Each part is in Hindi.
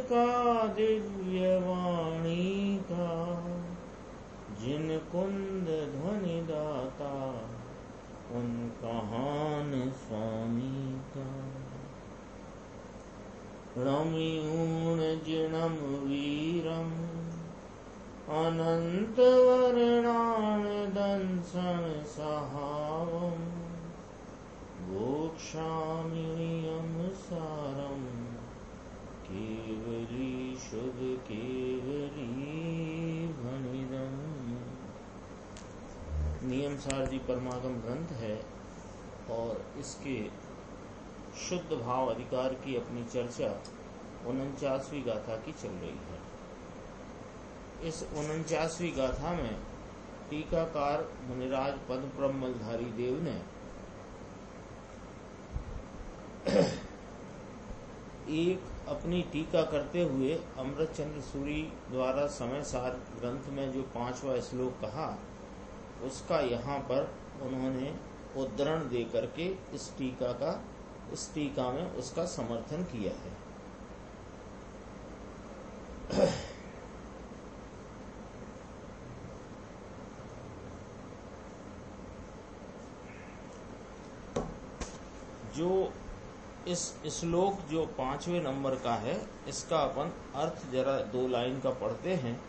का दिव्य वाणी का, जिन कुंद ध्वनि दाता उन कहान स्वामी का। रम्यूण जिणम वीरम अनंत वर्णान दंसन सहावम, गोक्षाम्यम सारम केवली शुद्ध केवली भणिदम। नियम सार जी परमागम ग्रंथ है और इसके शुद्ध भाव अधिकार की अपनी चर्चा 49वीं गाथा की चल रही है। इस 49वीं गाथा में टीकाकार मुनिराज पद ब्रह्मधारी देव ने एक अपनी टीका करते हुए अमृतचंद्र सूरी द्वारा समय सार ग्रंथ में जो 5वां श्लोक कहा, उसका यहाँ पर उन्होंने उद्धरण दे करके इस टीका में उसका समर्थन किया है। जो इस श्लोक जो 5वें नंबर का है, इसका अपन अर्थ जरा 2 लाइन का पढ़ते हैं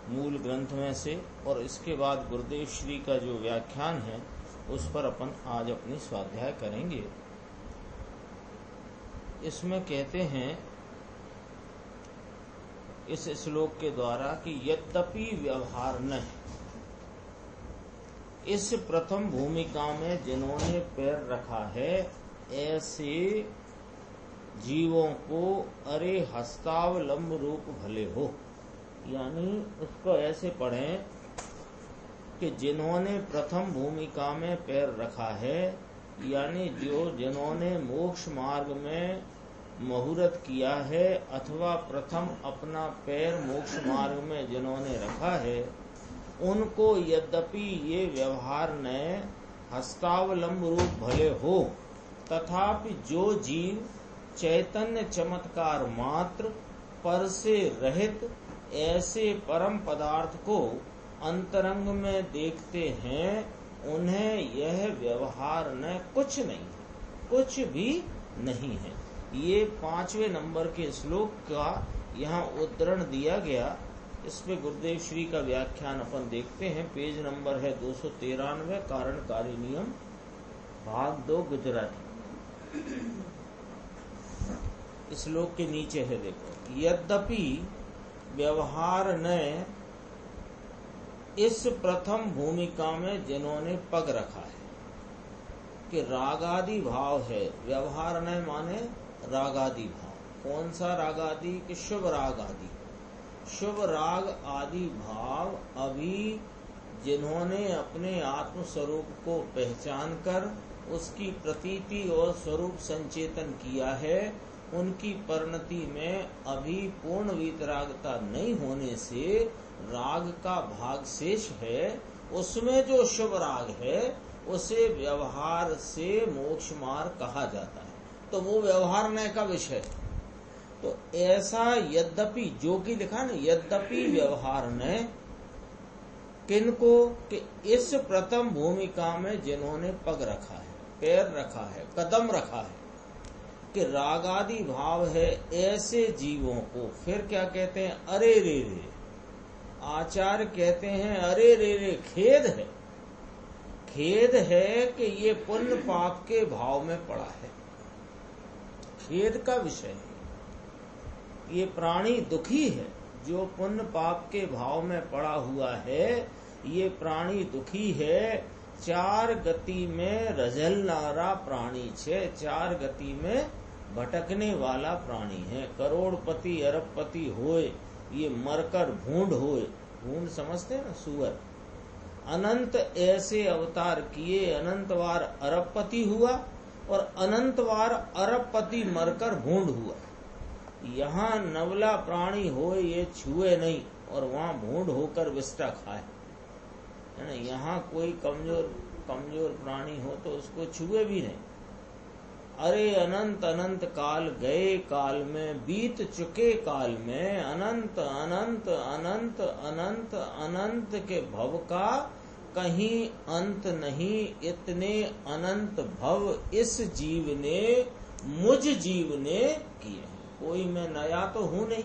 मूल ग्रंथ में से, और इसके बाद गुरुदेव श्री का जो व्याख्यान है उस पर अपन आज अपनी स्वाध्याय करेंगे। इसमें कहते हैं इस श्लोक के द्वारा कि यद्यपि व्यवहार न, इस प्रथम भूमिका में जिन्होंने पैर रखा है, ऐसे जीवों को अरे हस्तावलंब रूप भले हो। यानी उसको ऐसे पढ़ें कि जिन्होंने प्रथम भूमिका में पैर रखा है, यानी जिन्होंने मोक्ष मार्ग में मुहूर्त किया है अथवा प्रथम अपना पैर मोक्ष मार्ग में जिन्होंने रखा है, उनको यद्यपि ये व्यवहार न हस्तावलंब रूप भले हो, तथापि जो जीव चैतन्य चमत्कार मात्र पर से रहित ऐसे परम पदार्थ को अंतरंग में देखते हैं, उन्हें यह व्यवहार न कुछ नहीं, कुछ भी नहीं है। ये 5वें नंबर के श्लोक का यहाँ उद्धरण दिया गया। इस पे गुरुदेव श्री का व्याख्यान अपन देखते हैं। पेज नंबर है 293, कारणकारी नियम भाग 2 गुजराती। इस श्लोक के नीचे है, देखो, यद्यपि व्यवहार न, इस प्रथम भूमिका में जिन्होंने पग रखा है, कि रागादि भाव है। व्यवहार न माने रागादि भाव। कौन सा रागादि? कि शुभ राग आदि, शुभ राग आदि भाव अभी जिन्होंने अपने आत्म स्वरूप को पहचान कर उसकी प्रतीति और स्वरूप संचेतन किया है, उनकी परिणति में अभी पूर्ण वितरागता नहीं होने से राग का भाग शेष है। उसमें जो शुभ राग है उसे व्यवहार से मोक्ष मार्ग कहा जाता है, तो वो व्यवहार न का विषय। तो ऐसा यद्यपि, जो कि लिखा ना, यद्यपि व्यवहार न, किनको? कि इस प्रथम भूमिका में जिन्होंने पग रखा है, पैर रखा है, कदम रखा है, कि रागादि भाव है, ऐसे जीवों को फिर क्या कहते हैं? अरे रे रे। आचार्य कहते हैं अरे रे रे, खेद है, खेद है कि ये पुण्य पाप के भाव में पड़ा है। खेद का विषय है। ये प्राणी दुखी है, जो पुण्य पाप के भाव में पड़ा हुआ है, ये प्राणी दुखी है। 4 गति में रझलनारा प्राणी छे, 4 गति में भटकने वाला प्राणी है। करोड़पति अरबपति होए, ये मरकर भूंड होए। भूंड समझते हैं ना, सुअर। अनंत ऐसे अवतार किए, अनंत बार अरबपति हुआ और अनंत बार अरबपति मरकर भूंड हुआ। यहाँ नवला प्राणी होए ये छुए नहीं, और वहाँ भूंड होकर विष्टा खाए, है ना। यहाँ कोई कमजोर प्राणी हो तो उसको छुए भी नहीं। अरे अनंत अनंत काल गए काल में, बीत चुके काल में, अनंत अनंत अनंत अनंत अनंत के भव का कहीं अंत नहीं। इतने अनंत भव इस जीव ने, मुझ जीव ने किए हैं। कोई मैं नया तो हूं नहीं।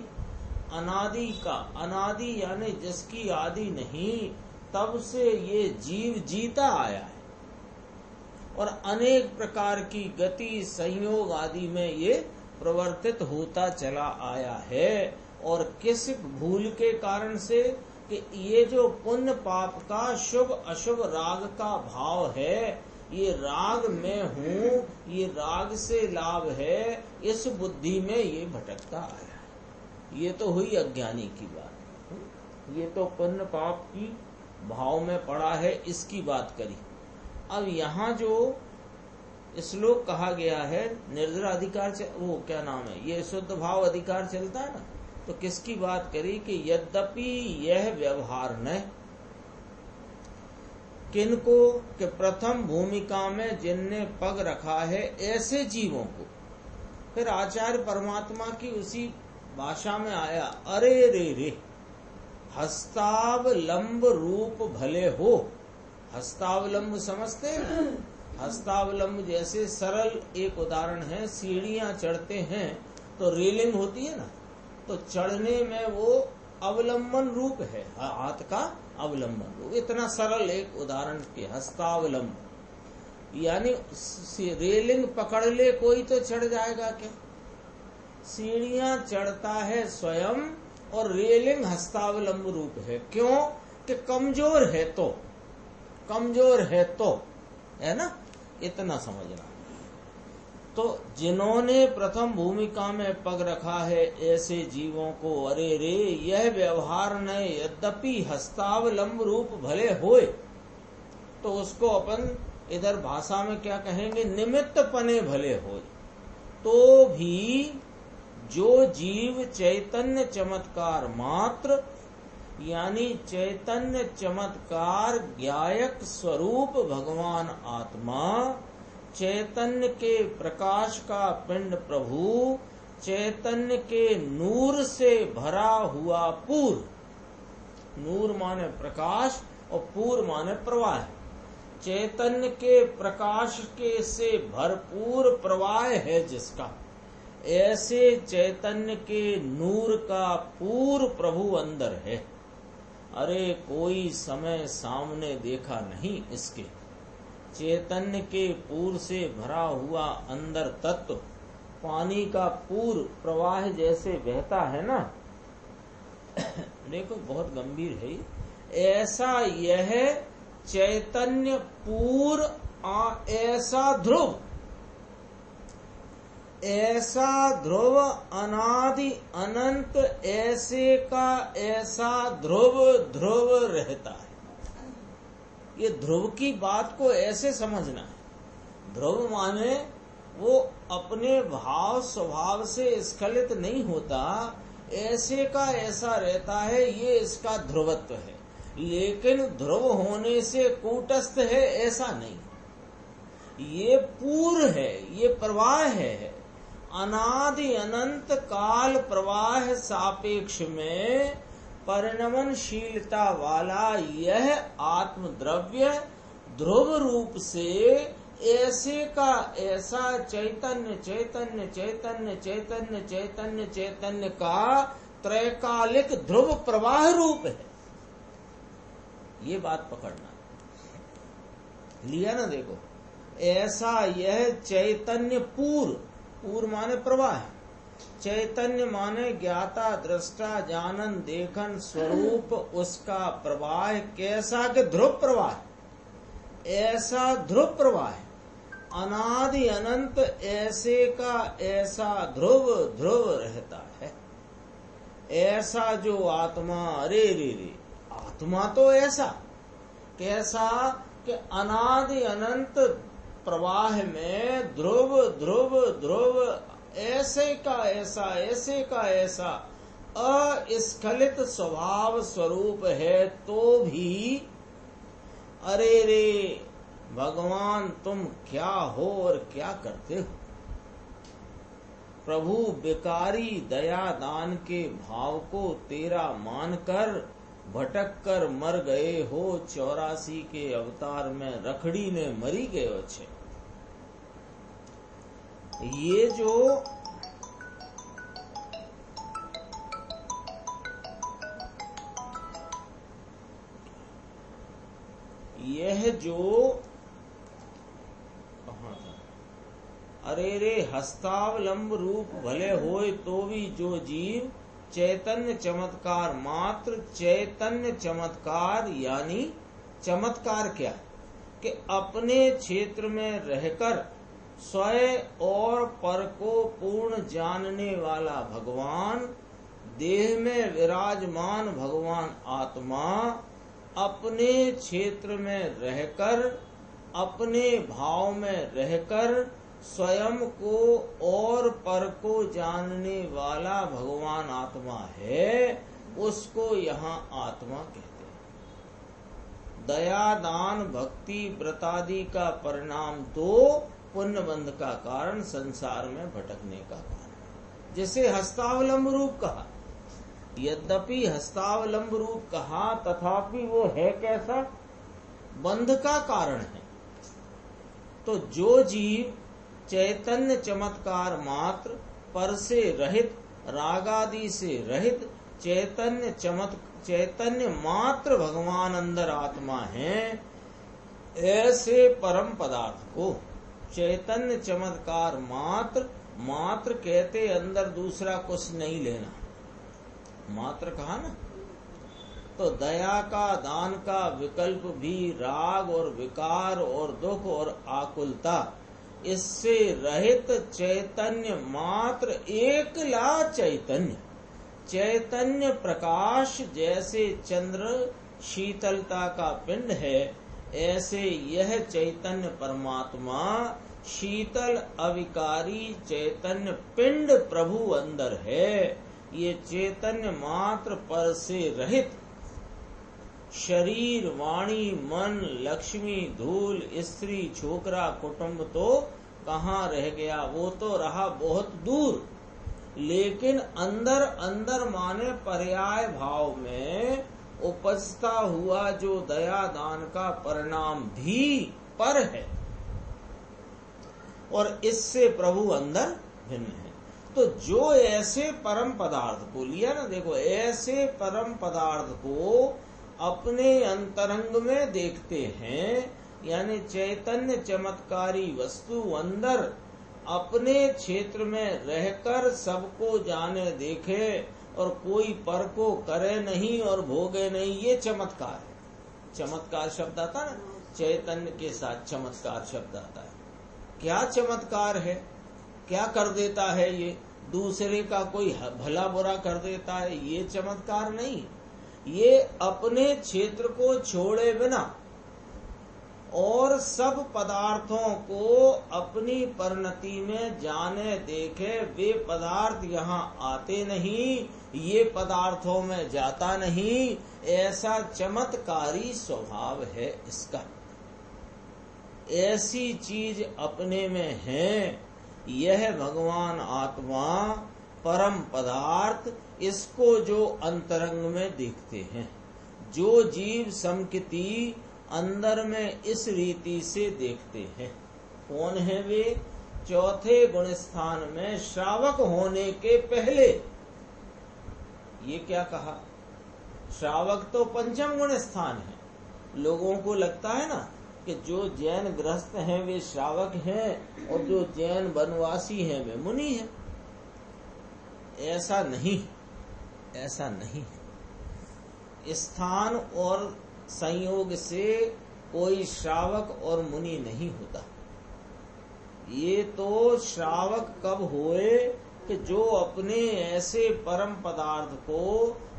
अनादि का, अनादि यानी जिसकी आदि नहीं, तब से ये जीव जीता आया है और अनेक प्रकार की गति संयोग आदि में ये प्रवर्तित होता चला आया है। और किस भूल के कारण से कि ये जो पुण्य पाप का, शुभ अशुभ राग का भाव है, ये राग में हूँ, ये राग से लाभ है, इस बुद्धि में ये भटकता आया है। ये तो हुई अज्ञानी की बात। ये तो पुण्य पाप की भाव में पड़ा है, इसकी बात करी। अब यहाँ जो श्लोक कहा गया है, निर्जरा अधिकार, वो क्या नाम है, ये शुद्ध भाव अधिकार चलता है ना, तो किसकी बात करी कि यद्यपि यह व्यवहार न, किनको के प्रथम भूमिका में जिनने पग रखा है ऐसे जीवों को। फिर आचार्य परमात्मा की उसी भाषा में आया, अरे रे रे हस्तावलंब रूप भले हो। हस्तावलंब समझते हैं? हस्तावलंब जैसे सरल एक उदाहरण है, सीढ़ियां चढ़ते हैं तो रेलिंग होती है ना, तो चढ़ने में वो अवलंबन रूप है, हाथ का अवलंबन रूप। इतना सरल एक उदाहरण के हस्तावलंब, यानी रेलिंग पकड़ ले कोई तो चढ़ जाएगा क्या? सीढ़ियां चढ़ता है स्वयं और रेलिंग हस्तावलंब रूप है। क्यों? कि कमजोर है तो, कमजोर है तो, है ना, इतना समझना। तो जिन्होंने प्रथम भूमिका में पग रखा है ऐसे जीवों को, अरे रे यह व्यवहार न यद्यपि हस्तावलंब रूप भले होए, तो उसको अपन इधर भाषा में क्या कहेंगे, निमित्त पने भले होए, तो भी जो जीव चैतन्य चमत्कार मात्र, यानी चैतन्य चमत्कार ज्ञायक स्वरूप भगवान आत्मा, चैतन्य के प्रकाश का पिंड प्रभु, चैतन्य के नूर से भरा हुआ पूर, नूर माने प्रकाश और पूर माने प्रवाह, चैतन्य के प्रकाश के से भरपूर प्रवाह है जिसका, ऐसे चैतन्य के नूर का पूर प्रभु अंदर है। अरे कोई समय सामने देखा नहीं इसके, चैतन्य के पूर से भरा हुआ अंदर तत्व, पानी का पूर प्रवाह जैसे बहता है ना, देखो बहुत गंभीर है, ऐसा यह चैतन्य पूर ऐसा ध्रुव, ऐसा ध्रुव अनादि अनंत ऐसे का ऐसा ध्रुव ध्रुव रहता है। ये ध्रुव की बात को ऐसे समझना है। ध्रुव माने वो अपने भाव स्वभाव से स्खलित नहीं होता, ऐसे का ऐसा रहता है, ये इसका ध्रुवत्व है। लेकिन ध्रुव होने से कूटस्थ है ऐसा नहीं, ये पूर्व है, ये प्रवाह है, अनादि अनंत काल प्रवाह सापेक्ष में परिणमनशीलता वाला यह आत्म द्रव्य ध्रुव रूप से ऐसे का ऐसा चैतन्य चैतन्य चैतन्य चैतन्य चैतन्य चैतन्य का त्रैकालिक ध्रुव प्रवाह रूप है। ये बात पकड़ना, लिया ना, देखो ऐसा यह चैतन्य पूर्व, पूर्व माने प्रवाह, चैतन्य माने ज्ञाता दृष्टा जानन देखन स्वरूप, उसका प्रवाह कैसा के ध्रुव प्रवाह, ऐसा ध्रुव प्रवाह, अनादि अनंत ऐसे का ऐसा ध्रुव ध्रुव रहता है। ऐसा जो आत्मा, अरे रे रे आत्मा तो ऐसा कैसा कि अनादि अनंत प्रवाह में ध्रुव ध्रुव ध्रुव ऐसे का ऐसा, ऐसे का ऐसा अस्खलित स्वभाव स्वरूप है, तो भी अरे रे भगवान तुम क्या हो और क्या करते हो, प्रभु विकारी दया दान के भाव को तेरा मानकर भटक कर मर गए हो। 84 के अवतार में रखड़ी ने मरी गयो छे। ये जो कहाँ था? अरे रे हस्तावलंब रूप भले होए तो भी जो जीव चैतन्य चमत्कार मात्र, चैतन्य चमत्कार यानी चमत्कार क्या कि अपने क्षेत्र में रहकर स्वयं और पर को पूर्ण जानने वाला भगवान, देह में विराजमान भगवान आत्मा अपने क्षेत्र में रहकर, अपने भाव में रहकर स्वयं को और पर को जानने वाला भगवान आत्मा है, उसको यहाँ आत्मा कहते हैं। दया दान भक्ति व्रतादि का परिणाम तो पुण्य बंध का कारण, संसार में भटकने का कारण। जैसे हस्तावलंब रूप कहा, यद्यपि हस्तावलंब रूप कहा तथापि वो है कैसा? बंध का कारण है। तो जो जीव चैतन्य चमत्कार मात्र, पर से रहित, रागादि से रहित, चैतन्य मात्र भगवान अंदर आत्मा है, ऐसे परम पदार्थ को चैतन्य चमत्कार मात्र, मात्र कहते अंदर दूसरा कुछ नहीं लेना, मात्र कहा ना। तो दया का दान का विकल्प भी राग और विकार और दुख और आकुलता, इससे रहित चैतन्य मात्र, एकला चैतन्य, चैतन्य प्रकाश। जैसे चंद्र शीतलता का पिंड है, ऐसे यह चैतन्य परमात्मा शीतल अविकारी चैतन्य पिंड प्रभु अंदर है। ये चैतन्य मात्र, पर से रहित, शरीर वाणी मन लक्ष्मी धूल स्त्री छोकरा कुटुंब तो कहाँ रह गया, वो तो रहा बहुत दूर। लेकिन अंदर अंदर माने पर्याय भाव में उपजता हुआ जो दया दान का परिणाम भी पर है, और इससे प्रभु अंदर भिन्न है। तो जो ऐसे परम पदार्थ को लिया ना, देखो ऐसे परम पदार्थ को अपने अंतरंग में देखते हैं, यानी चैतन्य चमत्कारी वस्तु अंदर अपने क्षेत्र में रहकर सबको जाने देखे और कोई पर को करे नहीं और भोगे नहीं, ये चमत्कार है। चमत्कार शब्द आता ना, चैतन्य के साथ चमत्कार शब्द आता है। क्या चमत्कार है? क्या कर देता है? ये दूसरे का कोई भला बुरा कर देता है, ये चमत्कार नहीं। ये अपने क्षेत्र को छोड़े बिना और सब पदार्थों को अपनी परिणति में जाने देखे, वे पदार्थ यहाँ आते नहीं, ये पदार्थों में जाता नहीं, ऐसा चमत्कारी स्वभाव है इसका। ऐसी चीज अपने में है यह भगवान आत्मा परम पदार्थ, इसको जो अंतरंग में देखते हैं। जो जीव समकिति अंदर में इस रीति से देखते हैं, कौन है वे? चौथे गुण स्थान में श्रावक होने के पहले ये क्या कहा? श्रावक तो पंचम गुण स्थान है। लोगों को लगता है ना कि जो जैन गृहस्थ हैं वे श्रावक हैं और जो जैन वनवासी हैं वे मुनि हैं। ऐसा नहीं, ऐसा नहीं है। स्थान और संयोग से कोई श्रावक और मुनि नहीं होता। ये तो श्रावक कब हुए कि जो अपने ऐसे परम पदार्थ को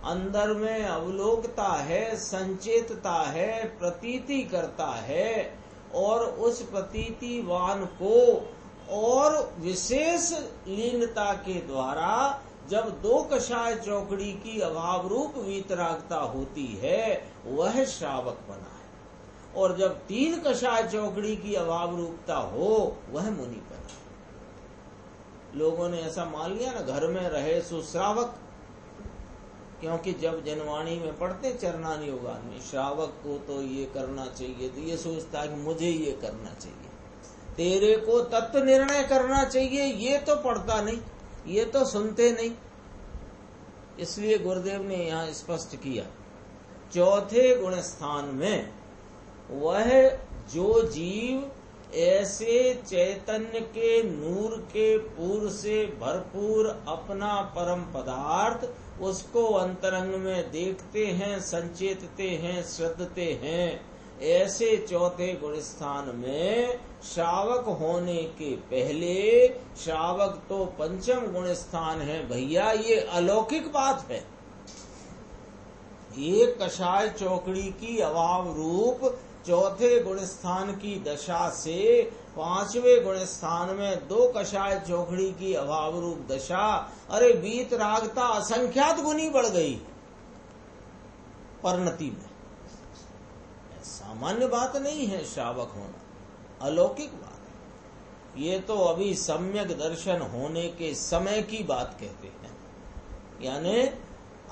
अंदर में अवलोकता है, संचेतता है, प्रतीति करता है, और उस प्रतीतिवान को और विशेष लीनता के द्वारा जब दो कषाय चौकड़ी की अभाव रूप वीतरागता होती है, वह श्रावक बना है, और जब तीन कषाय चौकड़ी की अभाव रूपता हो, वह मुनि बना। लोगों ने ऐसा मान लिया ना, घर में रहे सुश्रावक, क्योंकि जब जनवाणी में पढ़ते चरणानी योगान में श्रावक को तो ये करना चाहिए, तो ये सोचता है कि मुझे ये करना चाहिए, तेरे को तत्व निर्णय करना चाहिए, ये तो पढ़ता नहीं, ये तो सुनते नहीं। इसलिए गुरुदेव ने यहाँ स्पष्ट किया, चौथे गुण स्थान में वह जो जीव ऐसे चैतन्य के नूर के पूर से भरपूर अपना परम पदार्थ उसको अंतरंग में देखते हैं, संचेतते हैं, श्रद्धते हैं, ऐसे चौथे गुण स्थान में श्रावक होने के पहले, श्रावक तो पंचम गुण स्थान है भैया, ये अलौकिक बात है। एक कषाय चौकड़ी की अभाव रूप चौथे गुण स्थान की दशा से पांचवें गुण स्थान में दो कषाय चौकड़ी की अभाव रूप दशा, अरे बीत रागता असंख्यात गुनी बढ़ गई परिणति में। सामान्य बात नहीं है श्रावक होना, अलौकिक बात है। ये तो अभी सम्यक दर्शन होने के समय की बात कहते हैं, यानी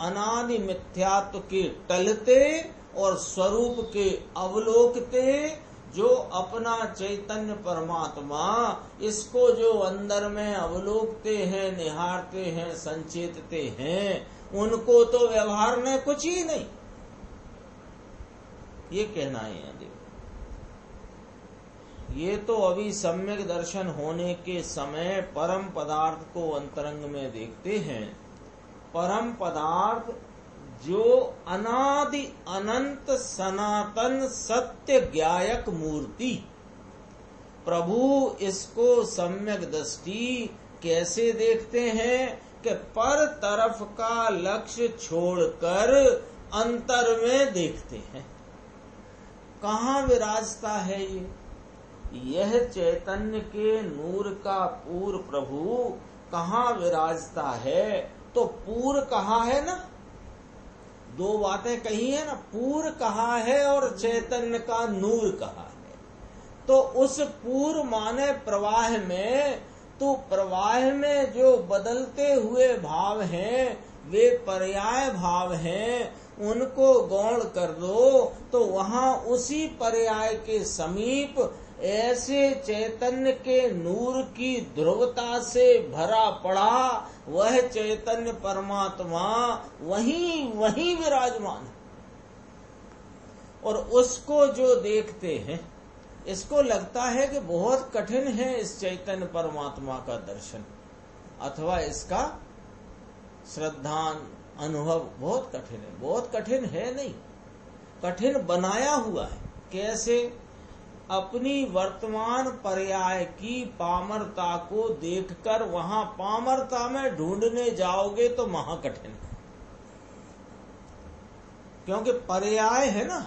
अनादि मिथ्यात्व के टलते और स्वरूप के अवलोकते जो अपना चैतन्य परमात्मा, इसको जो अंदर में अवलोकते हैं, निहारते हैं, संचेतते हैं, उनको तो व्यवहार में कुछ ही नहीं, ये कहना है यदि ये तो अभी सम्यक दर्शन होने के समय परम पदार्थ को अंतरंग में देखते हैं। परम पदार्थ जो अनादि अनंत सनातन सत्य ज्ञायक मूर्ति, प्रभु इसको सम्यक दृष्टि कैसे देखते हैं कि पर तरफ का लक्ष्य छोड़कर अंतर में देखते हैं। कहाँ विराजता है ये? यह चैतन्य के नूर का पूर प्रभु कहाँ विराजता है? तो पूर कहाँ है ना, दो बातें कही है ना, पूर कहाँ है और चैतन्य का नूर कहाँ है। तो उस पूर माने प्रवाह में, तो प्रवाह में जो बदलते हुए भाव हैं वे पर्याय भाव हैं, उनको गौण कर दो तो वहां उसी पर्याय के समीप ऐसे चैतन्य के नूर की ध्रुवता से भरा पड़ा वह चैतन्य परमात्मा वहीं विराजमान है। और उसको जो देखते हैं, इसको लगता है कि बहुत कठिन है इस चैतन्य परमात्मा का दर्शन अथवा इसका श्रद्धान अनुभव बहुत कठिन है। बहुत कठिन है नहीं, कठिन बनाया हुआ है। कैसे? अपनी वर्तमान पर्याय की पामरता को देखकर वहां पामरता में ढूंढने जाओगे तो महाकठिन है, क्योंकि पर्याय है ना।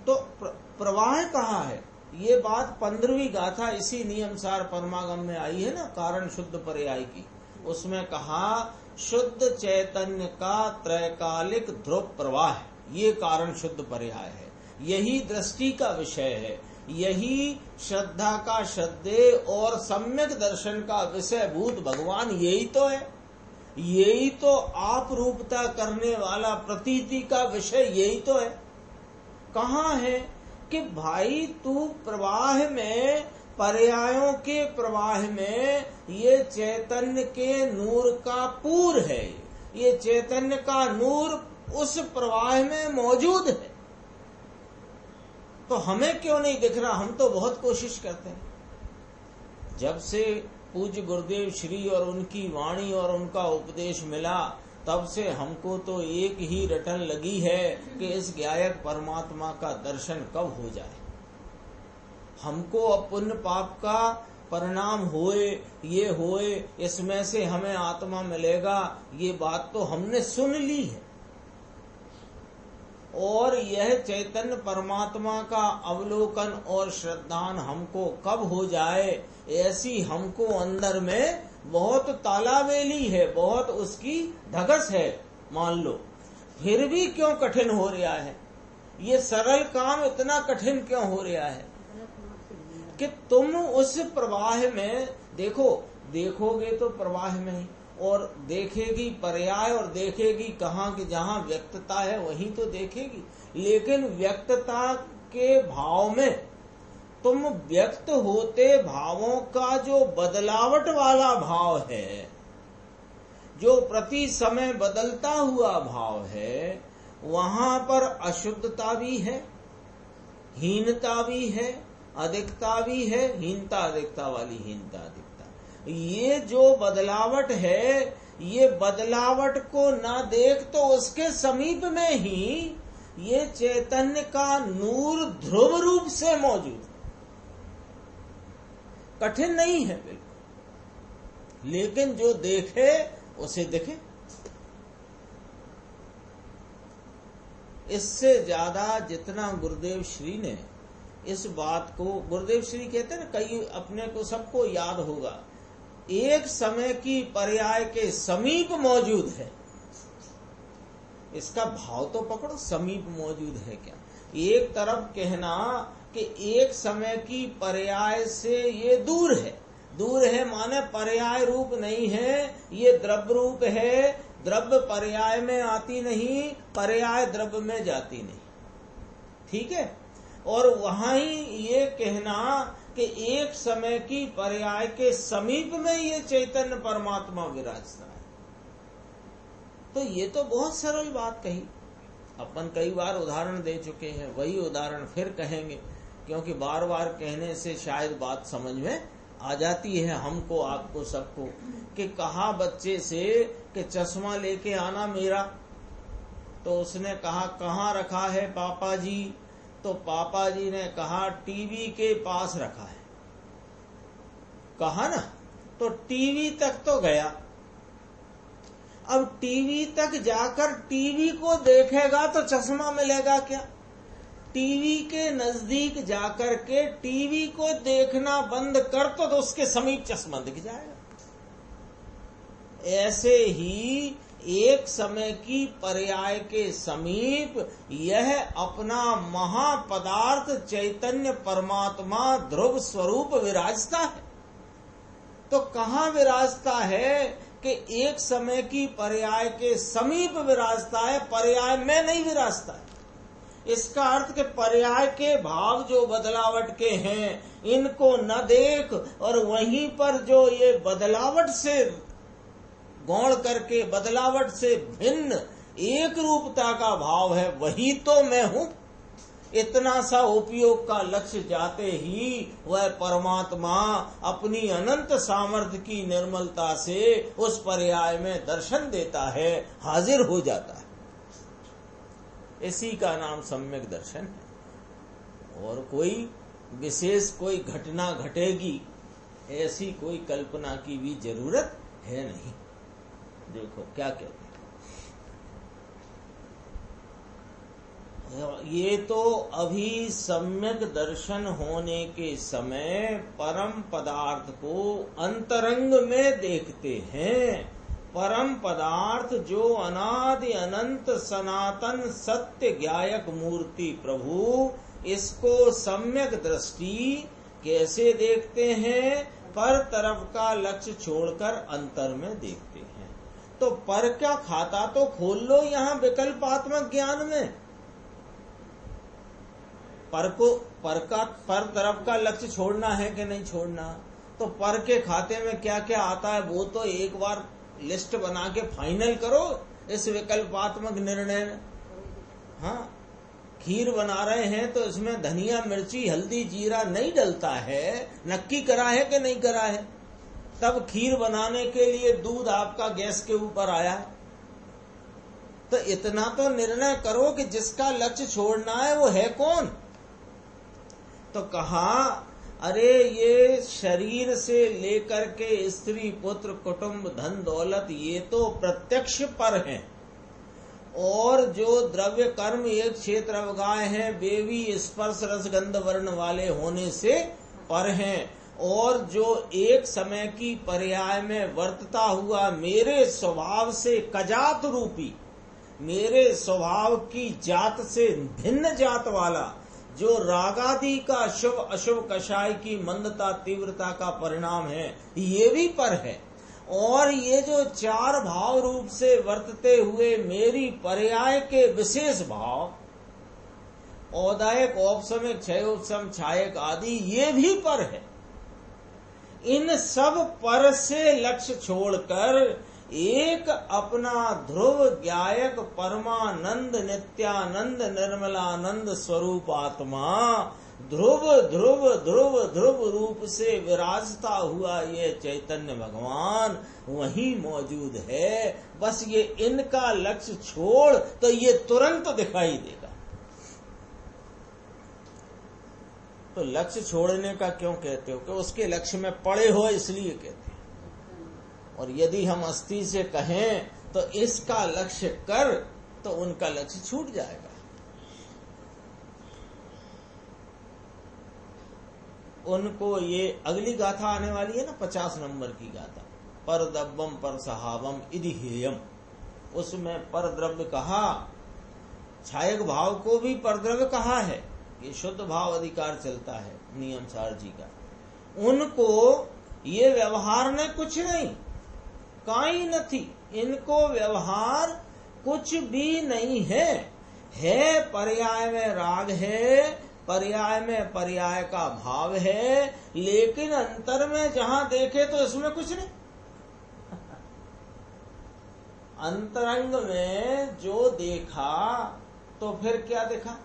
तो प्रवाह कहाँ है? ये बात 15वीं गाथा इसी नियमसार परमागम में आई है ना, कारण शुद्ध पर्याय की। उसमें कहा शुद्ध चैतन्य का त्रैकालिक ध्रुव प्रवाह, ये कारण शुद्ध पर्याय है। यही दृष्टि का विषय है, यही श्रद्धा का श्रद्धेय और सम्यक दर्शन का विषय भूत भगवान यही तो है। यही तो आप रूपता करने वाला प्रतीति का विषय यही तो है। कहाँ है कि भाई तू प्रवाह में, पर्यायों के प्रवाह में ये चैतन्य के नूर का पूर है, ये चैतन्य का नूर उस प्रवाह में मौजूद है। तो हमें क्यों नहीं दिख रहा? हम तो बहुत कोशिश करते हैं। जब से पूज्य गुरुदेव श्री और उनकी वाणी और उनका उपदेश मिला, तब से हमको तो एक ही रटन लगी है कि इस ज्ञायक परमात्मा का दर्शन कब हो जाए। हमको अब पुण्य पाप का परिणाम होए, ये होए, इसमें से हमें आत्मा मिलेगा, ये बात तो हमने सुन ली है। और यह चैतन्य परमात्मा का अवलोकन और श्रद्धान हमको कब हो जाए, ऐसी हमको अंदर में बहुत तालाबेली है, बहुत उसकी धगस है मान लो। फिर भी क्यों कठिन हो रहा है? ये सरल काम इतना कठिन क्यों हो रहा है कि तुम उस प्रवाह में देखो, देखोगे तो प्रवाह में ही, और देखेगी पर्याय, और देखेगी कहाँ कि जहाँ व्यक्तता है वहीं तो देखेगी। लेकिन व्यक्तता के भाव में तुम व्यक्त होते भावों का जो बदलावट वाला भाव है, जो प्रति समय बदलता हुआ भाव है, वहां पर अशुद्धता भी है, हीनता भी है, अधिकता भी है, हीनता अधिकता वाली हीनता अधिकता। ये जो बदलावट है, ये बदलावट को ना देख तो उसके समीप में ही ये चैतन्य का नूर ध्रुव रूप से मौजूद है। कठिन नहीं है बिल्कुल, लेकिन जो देखे उसे देखे। इससे ज्यादा जितना गुरुदेव श्री ने इस बात को, गुरुदेव श्री कहते हैं ना, कई अपने को सबको याद होगा, एक समय की पर्याय के समीप मौजूद है। इसका भाव तो पकड़ो, समीप मौजूद है क्या। एक तरफ कहना कि एक समय की पर्याय से ये दूर है, दूर है माने पर्याय रूप नहीं है, ये द्रव्य रूप है, द्रव्य पर्याय में आती नहीं, पर्याय द्रव्य में जाती नहीं, ठीक है। और वहां ही ये कहना कि एक समय की पर्याय के समीप में ये चैतन्य परमात्मा विराजता है, तो ये तो बहुत सरल बात कही। अपन कई बार उदाहरण दे चुके हैं, वही उदाहरण फिर कहेंगे, क्योंकि बार बार कहने से शायद बात समझ में आ जाती है हमको, आपको, सबको। कि कहा बच्चे से कि चश्मा लेके आना मेरा, तो उसने कहा कहाँ रखा है पापा जी, तो पापा जी ने कहा टीवी के पास रखा है। कहा ना, तो टीवी तक तो गया। अब टीवी तक जाकर टीवी को देखेगा तो चश्मा मिलेगा क्या। टीवी के नजदीक जाकर के टीवी को देखना बंद कर तो उसके समीप चश्मा दिख जाएगा। ऐसे ही एक समय की पर्याय के समीप यह अपना महापदार्थ चैतन्य परमात्मा ध्रुव स्वरूप विराजता है। तो कहाँ विराजता है कि एक समय की पर्याय के समीप विराजता है, पर्याय में नहीं विराजता है। इसका अर्थ कि पर्याय के भाव जो बदलावट के हैं, इनको न देख, और वहीं पर जो ये बदलावट से गौण करके, बदलावट से भिन्न एक रूपता का भाव है, वही तो मैं हूं। इतना सा उपयोग का लक्ष्य जाते ही वह परमात्मा अपनी अनंत सामर्थ्य की निर्मलता से उस पर्याय में दर्शन देता है, हाजिर हो जाता है। इसी का नाम सम्यक दर्शन है। और कोई विशेष कोई घटना घटेगी ऐसी कोई कल्पना की भी जरूरत है नहीं। देखो क्या कहते हैं, ये तो अभी सम्यक दर्शन होने के समय परम पदार्थ को अंतरंग में देखते हैं। परम पदार्थ जो अनादि अनंत सनातन सत्य ज्ञायक मूर्ति प्रभु, इसको सम्यक दृष्टि कैसे देखते हैं? पर तरफ का लक्ष्य छोड़कर अंतर में देखते हैं। तो पर क्या खाता तो खोल लो यहाँ विकल्पात्मक ज्ञान में। पर तरफ का लक्ष्य छोड़ना है कि नहीं छोड़ना, तो पर के खाते में क्या क्या आता है वो तो एक बार लिस्ट बना के फाइनल करो इस विकल्पात्मक निर्णय में। हाँ, खीर बना रहे हैं तो इसमें धनिया मिर्ची हल्दी जीरा नहीं डलता है, नक्की करा है कि नहीं करा है? तब खीर बनाने के लिए दूध आपका गैस के ऊपर आया, तो इतना तो निर्णय करो कि जिसका लक्ष्य छोड़ना है वो है कौन। तो कहा अरे ये शरीर से लेकर के स्त्री पुत्र कुटुंब धन दौलत ये तो प्रत्यक्ष पर हैं, और जो द्रव्य कर्म एक क्षेत्र अवगाह हैं वे भी स्पर्श रस गंध वर्ण वाले होने से पर हैं, और जो एक समय की पर्याय में वर्तता हुआ मेरे स्वभाव से कजात रूपी, मेरे स्वभाव की जात से भिन्न जात वाला जो रागादि का शुभ अशुभ कषाय की मंदता तीव्रता का परिणाम है, ये भी पर है। और ये जो चार भाव रूप से वर्तते हुए मेरी पर्याय के विशेष भाव, औदायक, औपसमिक, क्षयोपशम, छायक आदि, ये भी पर है। इन सब पर से लक्ष्य छोड़कर एक अपना ध्रुव ज्ञायक परमानंद नित्यानंद निर्मलानंद स्वरूप आत्मा ध्रुव ध्रुव ध्रुव ध्रुव रूप से विराजता हुआ ये चैतन्य भगवान वहीं मौजूद है। बस ये इनका लक्ष्य छोड़ तो ये तुरंत दिखाई देगा। तो लक्ष्य छोड़ने का क्यों कहते हो? कि उसके लक्ष्य में पड़े हो इसलिए कहते हैं। और यदि हम अस्थि से कहें तो इसका लक्ष्य कर, तो उनका लक्ष्य छूट जाएगा। उनको ये अगली गाथा आने वाली है ना, 50 नंबर की गाथा, पर दब्बम पर सहावम इदि हेयम, उसमें पर द्रव्य कहा, छायक भाव को भी पर द्रव्य कहा है। ये शुद्ध भाव अधिकार चलता है नियम सार जी का। उनको ये व्यवहार ने कुछ नहीं, काई नहीं, इनको व्यवहार कुछ भी नहीं है। पर्याय में राग है, पर्याय में पर्याय का भाव है, लेकिन अंतर में जहां देखे तो इसमें कुछ नहीं। अंतरंग में जो देखा तो फिर क्या देखा?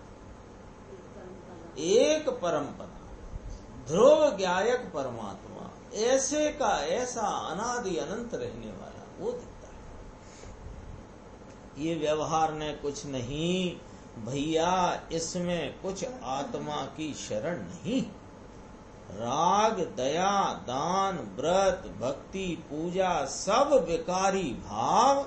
एक परमपदा ध्रुव ज्ञायक परमात्मा, ऐसे का ऐसा अनादि अनंत रहने वाला वो दिखता है। ये व्यवहार ने कुछ नहीं भैया, इसमें कुछ आत्मा की शरण नहीं। राग, दया, दान, व्रत, भक्ति, पूजा सब विकारी भाव,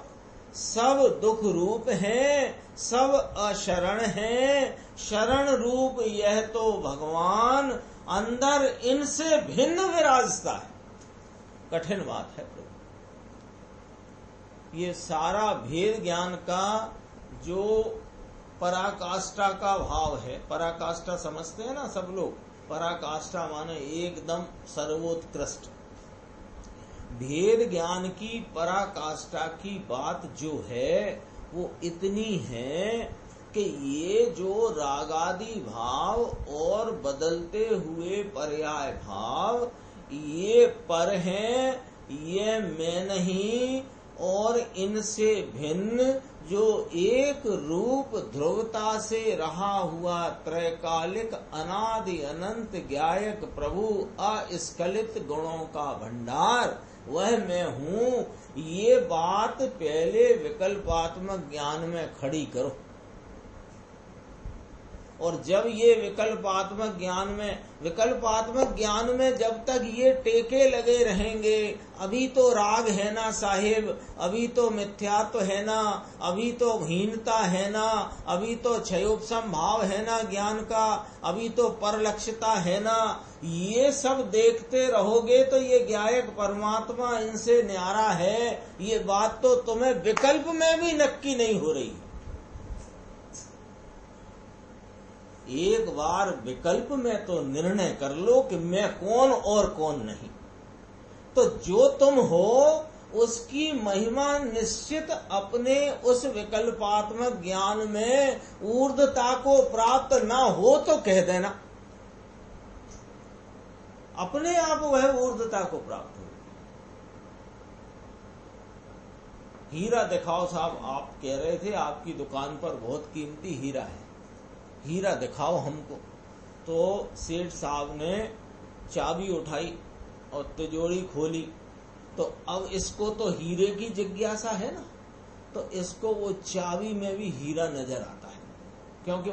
सब दुख रूप हैं, सब अशरण हैं। शरण रूप यह तो भगवान अंदर इनसे भिन्न विराजता है। कठिन बात है प्रभु। ये सारा भेद ज्ञान का जो पराकाष्ठा का भाव है, पराकाष्ठा समझते हैं ना सब लोग, पराकाष्ठा माने एकदम सर्वोत्कृष्ट। भेद ज्ञान की पराकाष्ठा की बात जो है वो इतनी है कि ये जो रागादि भाव और बदलते हुए पर्याय भाव ये पर हैं, ये मैं नहीं, और इनसे भिन्न जो एक रूप ध्रुवता से रहा हुआ त्रैकालिक अनादि अनंत ज्ञायक प्रभु अस्खलित गुणों का भंडार, वह मैं हूँ। ये बात पहले विकल्पात्मक ज्ञान में खड़ी करो। और जब ये विकल्पात्मक ज्ञान में जब तक ये टेके लगे रहेंगे, अभी तो राग है ना साहिब, अभी तो मिथ्यात्व है ना, अभी तो हीनता है ना, अभी तो क्षयोपशम भाव है ना ज्ञान का, अभी तो परलक्षता है ना, ये सब देखते रहोगे तो ये ज्ञायक परमात्मा इनसे न्यारा है, ये बात तो तुम्हें विकल्प में भी नक्की नहीं हो रही। एक बार विकल्प में तो निर्णय कर लो कि मैं कौन और कौन नहीं। तो जो तुम हो उसकी महिमा निश्चित अपने उस विकल्पात्मक ज्ञान में ऊर्ध्वता को प्राप्त ना हो तो कह देना, अपने आप वह ऊर्ध्वता को प्राप्त हो। हीरा दिखाओ साहब, आप कह रहे थे आपकी दुकान पर बहुत कीमती हीरा है, हीरा दिखाओ हमको। तो सेठ साहब ने चाबी उठाई और तिजोरी खोली, तो अब इसको तो हीरे की जिज्ञासा है ना, तो इसको वो चाबी में भी हीरा नजर आता है, क्योंकि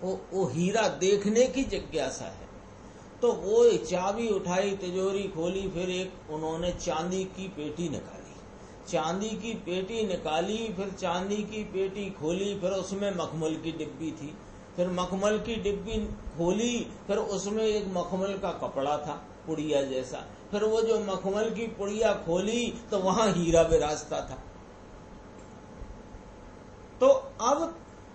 वो हीरा देखने की जिज्ञासा है। तो वो चाबी उठाई, तिजोरी खोली, फिर एक उन्होंने चांदी की पेटी निकाली, चांदी की पेटी निकाली, फिर चांदी की पेटी खोली, फिर उसमें मखमल की डिब्बी थी, फिर मखमल की डिब्बी खोली, फिर उसमें एक मखमल का कपड़ा था पुड़िया जैसा, फिर वो जो मखमल की पुड़िया खोली तो वहां हीरा विराजता था। तो अब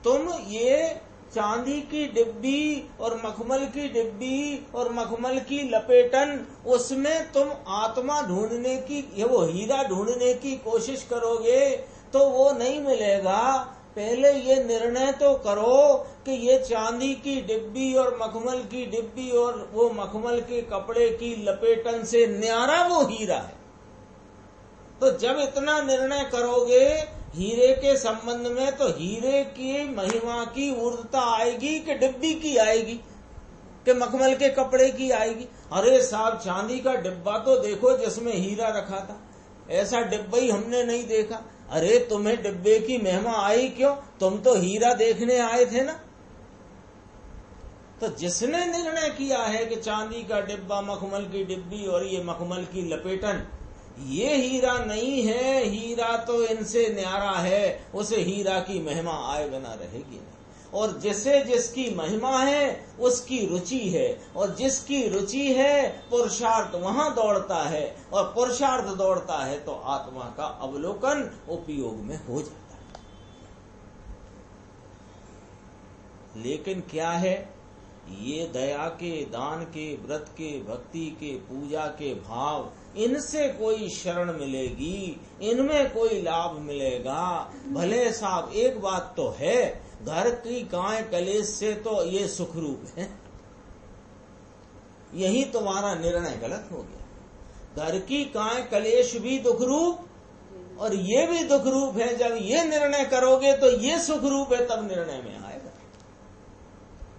तुम ये चांदी की डिब्बी और मखमल की डिब्बी और मखमल की लपेटन, उसमें तुम आत्मा ढूंढने की, वो हीरा ढूंढने की कोशिश करोगे तो वो नहीं मिलेगा। पहले ये निर्णय तो करो कि ये चांदी की डिब्बी और मखमल की डिब्बी और वो मखमल के कपड़े की लपेटन से न्यारा वो हीरा है। तो जब इतना निर्णय करोगे हीरे के संबंध में, तो हीरे की महिमा की ऊर्ध्वता आएगी कि डिब्बी की आएगी कि मखमल के कपड़े की आएगी? अरे साहब, चांदी का डिब्बा तो देखो जिसमें हीरा रखा था, ऐसा डिब्बा ही हमने नहीं देखा। अरे तुम्हें डिब्बे की महिमा आई क्यों? तुम तो हीरा देखने आए थे ना। तो जिसने निर्णय किया है कि चांदी का डिब्बा, मखमल की डिब्बी और ये मखमल की लपेटन ये हीरा नहीं है, हीरा तो इनसे न्यारा है, उसे हीरा की महिमा आए बिना रहेगी नहीं। और जिसे जिसकी महिमा है उसकी रुचि है, और जिसकी रुचि है पुरुषार्थ वहां दौड़ता है, और पुरुषार्थ दौड़ता है तो आत्मा का अवलोकन उपयोग में हो जाता है। लेकिन क्या है, ये दया के, दान के, व्रत के, भक्ति के, पूजा के भाव, इनसे कोई शरण मिलेगी, इनमें कोई लाभ मिलेगा। भले साहब एक बात तो है, घर की गाय कलेश से तो ये सुखरूप है, यही तुम्हारा निर्णय गलत हो गया। घर की गाय कलेश भी दुखरूप और ये भी दुखरूप है। जब ये निर्णय करोगे तो ये सुखरूप है, तब निर्णय में आएगा।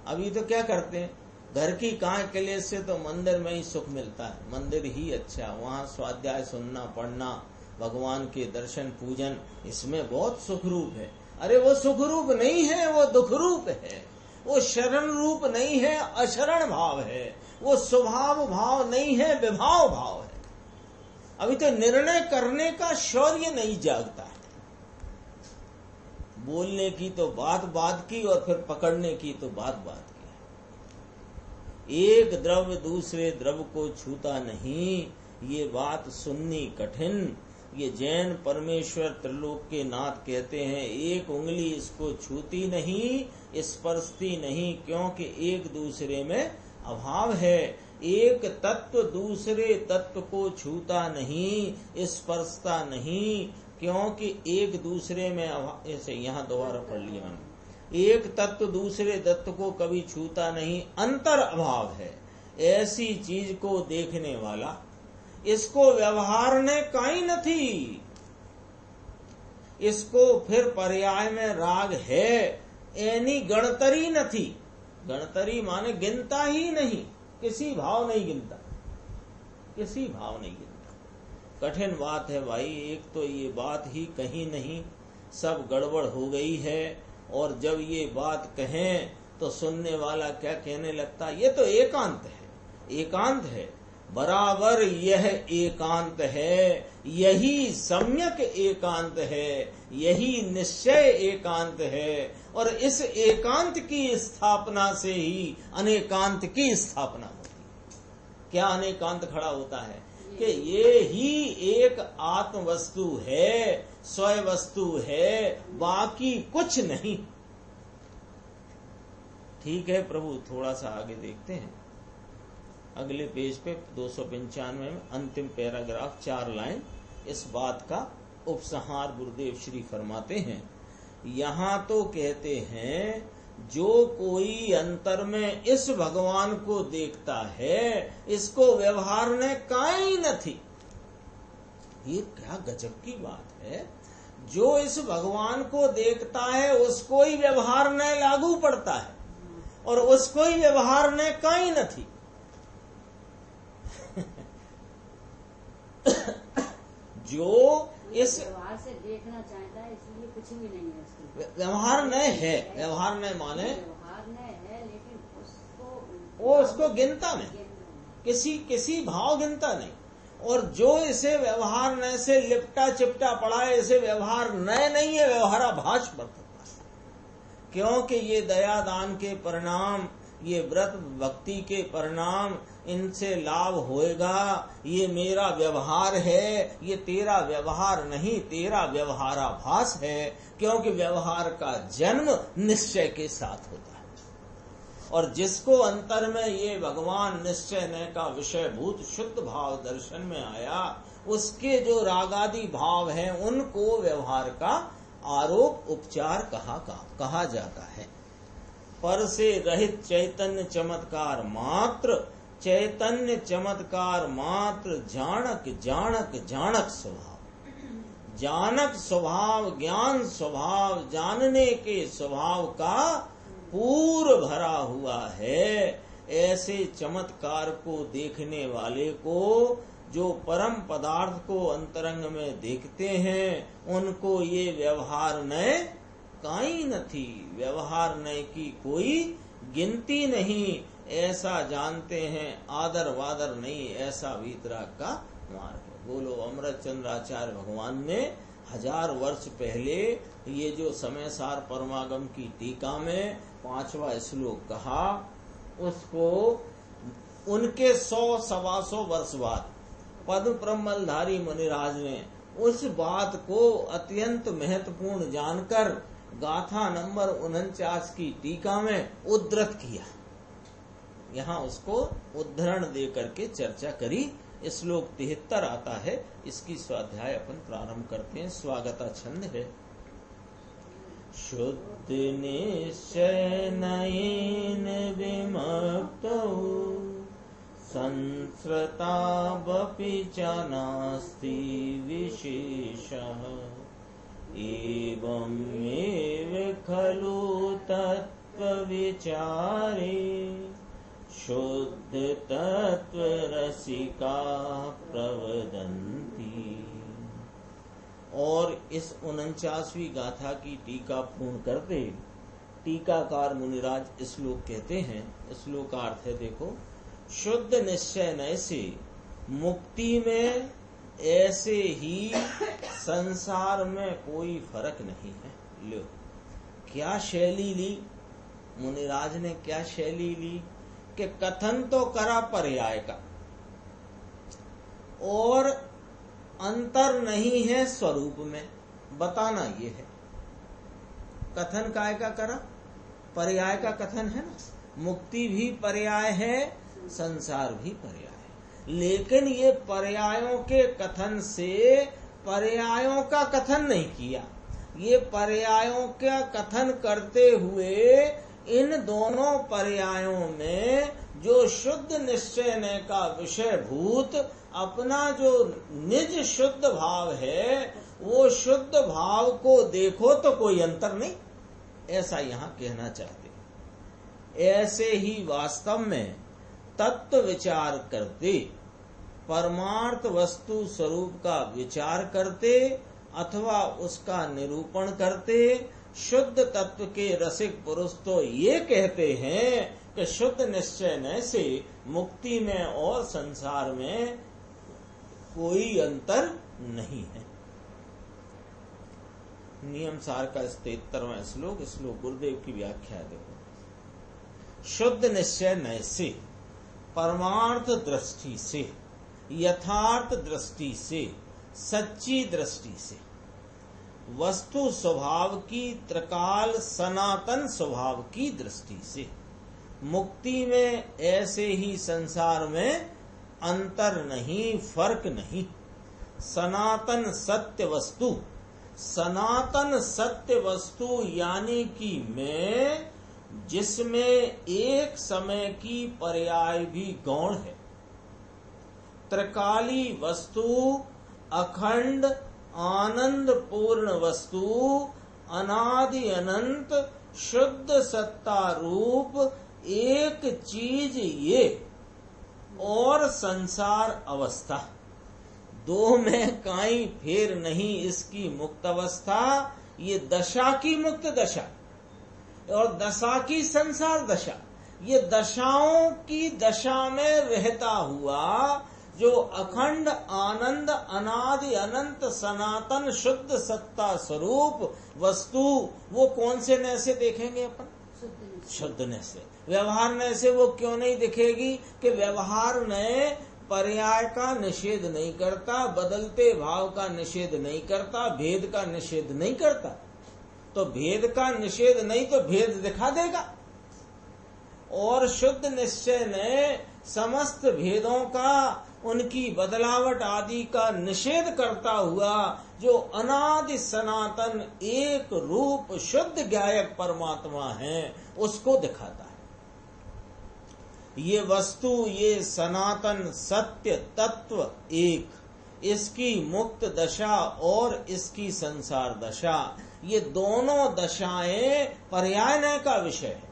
अभी तो क्या करते हैं, घर की गाय कलेश से तो मंदिर में ही सुख मिलता है, मंदिर ही अच्छा, वहां स्वाध्याय सुनना, पढ़ना, भगवान के दर्शन पूजन, इसमें बहुत सुखरूप है। अरे वो सुखरूप नहीं है, वो दुखरूप है। वो शरण रूप नहीं है, अशरण भाव है। वो स्वभाव भाव नहीं है, विभाव भाव है। अभी तो निर्णय करने का शौर्य नहीं जागता है। बोलने की तो बात की और फिर पकड़ने की तो बात की। एक द्रव्य दूसरे द्रव्य को छूता नहीं, ये बात सुननी कठिन। ये जैन परमेश्वर त्रिलोक के नाथ कहते हैं, एक उंगली इसको छूती नहीं, स्पर्शती नहीं, क्योंकि एक दूसरे में अभाव है। एक तत्व दूसरे तत्व को छूता नहीं, स्पर्शता नहीं, क्योंकि एक दूसरे में अभाव। ऐसे यहाँ दोबारा पढ़ लिया मैंने, एक तत्व दूसरे तत्व को कभी छूता नहीं, अंतर अभाव है। ऐसी चीज को देखने वाला, इसको व्यवहार ने काई न थी, इसको फिर पर्याय में राग है, एनी गणतरी न थी। गणतरी माने गिनता ही नहीं, किसी भाव नहीं गिनता, किसी भाव नहीं गिनता। कठिन बात है भाई। एक तो ये बात ही कहीं नहीं, सब गड़बड़ हो गई है। और जब ये बात कहें तो सुनने वाला क्या कहने लगता, ये तो एकांत है, एकांत है, बराबर यह एकांत है, यही सम्यक एकांत है, यही निश्चय एकांत है। और इस एकांत की स्थापना से ही अनेकांत की स्थापना होती है। क्या अनेकांत खड़ा होता है कि ये ही एक आत्म वस्तु है, स्वयं वस्तु है, बाकी कुछ नहीं। ठीक है प्रभु, थोड़ा सा आगे देखते हैं। अगले पेज पे 295 में अंतिम पैराग्राफ 4 लाइन इस बात का उपसंहार गुरुदेव श्री फरमाते हैं। यहाँ तो कहते हैं, जो कोई अंतर में इस भगवान को देखता है, इसको व्यवहार ने काई न थी। ये क्या गजब की बात है। जो इस भगवान को देखता है उसको ही व्यवहार न लागू पड़ता है, और उसको ही व्यवहार ने काई न थी। जो इस व्यवहार से देखना चाहता है, इसलिए कुछ भी नहीं है उसकी। व्यवहार न है, व्यवहार न माने व्यवहार न है, लेकिन वो उसको गिनता नहीं, किसी भाव गिनता नहीं। और जो इसे व्यवहार न से लिपटा चिपटा पड़ा है, इसे व्यवहार न नहीं है, व्यवहाराभास बरतता है। क्योंकि ये दया दान के परिणाम, ये व्रत भक्ति के परिणाम, इनसे लाभ होएगा। ये मेरा व्यवहार है, ये तेरा व्यवहार नहीं, तेरा व्यवहाराभास है। क्योंकि व्यवहार का जन्म निश्चय के साथ होता है। और जिसको अंतर में ये भगवान निश्चय न का विषय भूत शुद्ध भाव दर्शन में आया, उसके जो रागादि भाव हैं उनको व्यवहार का आरोप उपचार कहा जाता है। पर से रहित चैतन्य चमत्कार मात्र, चैतन्य चमत्कार मात्र जाणक जाणक जाणक स्वभाव, जानक स्वभाव, ज्ञान स्वभाव, जानने के स्वभाव का पूर्व भरा हुआ है। ऐसे चमत्कार को देखने वाले को, जो परम पदार्थ को अंतरंग में देखते हैं, उनको ये व्यवहार नय काई न थी, व्यवहार नय की कोई गिनती नहीं, ऐसा जानते हैं। आदर वादर नहीं, ऐसा वीतराग का मार्ग। बोलो अमृत चंद्राचार्य भगवान ने 1000 वर्ष पहले ये जो समय सार परमागम की टीका में 5वां श्लोक कहा, उसको उनके 100-125 वर्ष बाद पद्म प्रमलधारी मुनिराज ने उस बात को अत्यंत महत्वपूर्ण जानकर गाथा नंबर 49 की टीका में उद्धृत किया। यहाँ उसको उद्धरण दे करके चर्चा करी। श्लोक 73 आता है, इसकी स्वाध्याय अपन प्रारंभ करते हैं। स्वागता छंद है। शुद्ध निश्चय नयन विमुक्तौ संस्रता बपि च नास्ति विशेषः, एवमेव खलु तत्त्व विचारे शुद्ध तत्व रसिका प्रवदन्ति। और इस 49वीं गाथा की टीका पूर्ण करते टीकाकार मुनिराज श्लोक कहते हैं। श्लोक का अर्थ है, देखो, शुद्ध निश्चय नय से मुक्ति में ऐसे ही संसार में कोई फर्क नहीं है। लो, क्या शैली ली मुनिराज ने, क्या शैली ली कि कथन तो करा पर्याय का, और अंतर नहीं है स्वरूप में, बताना ये है। कथन काय का करा, पर्याय का कथन है ना। मुक्ति भी पर्याय है, संसार भी पर्याय है, लेकिन ये पर्यायों के कथन से पर्यायों का कथन नहीं किया। ये पर्यायों का कथन करते हुए इन दोनों पर्यायों में जो शुद्ध निश्चय ने का विषय भूत अपना जो निज शुद्ध भाव है, वो शुद्ध भाव को देखो तो कोई अंतर नहीं, ऐसा यहाँ कहना चाहते। ऐसे ही वास्तव में तत्व विचार करते, परमार्थ वस्तु स्वरूप का विचार करते अथवा उसका निरूपण करते, शुद्ध तत्व के रसिक पुरुष तो ये कहते हैं कि शुद्ध निश्चय न से मुक्ति में और संसार में कोई अंतर नहीं है। नियम सार का 73वां श्लोक, श्लोक गुरुदेव की व्याख्या देखो। शुद्ध निश्चय न से परमार्थ दृष्टि से, यथार्थ दृष्टि से, सच्ची दृष्टि से, वस्तु स्वभाव की त्रिकाल सनातन स्वभाव की दृष्टि से, मुक्ति में ऐसे ही संसार में अंतर नहीं, फर्क नहीं। सनातन सत्य वस्तु, सनातन सत्य वस्तु यानी कि मैं जिसमें एक समय की पर्याय भी गौण है। त्रिकाली वस्तु, अखंड आनंद पूर्ण वस्तु, अनादि अनंत शुद्ध सत्ता रूप एक चीज ये, और संसार अवस्था, दो में काई फेर नहीं इसकी मुक्त अवस्था। ये दशा की मुक्त दशा और दशा की संसार दशा, ये दशाओं की दशा में रहता हुआ जो अखंड आनंद अनादि अनंत सनातन शुद्ध सत्ता स्वरूप वस्तु, वो कौन से नय से देखेंगे अपन? शुद्ध नय से। व्यवहार नय से वो क्यों नहीं दिखेगी? कि व्यवहार नय पर्याय का निषेध नहीं करता, बदलते भाव का निषेध नहीं करता, भेद का निषेध नहीं करता। तो भेद का निषेध नहीं तो भेद दिखा देगा। और शुद्ध निश्चय ने समस्त भेदों का, उनकी बदलावट आदि का निषेध करता हुआ जो अनादि सनातन एक रूप शुद्ध ज्ञायक परमात्मा है उसको दिखाता है। ये वस्तु, ये सनातन सत्य तत्व एक, इसकी मुक्त दशा और इसकी संसार दशा, ये दोनों दशाएं पर्यायनय का विषय है।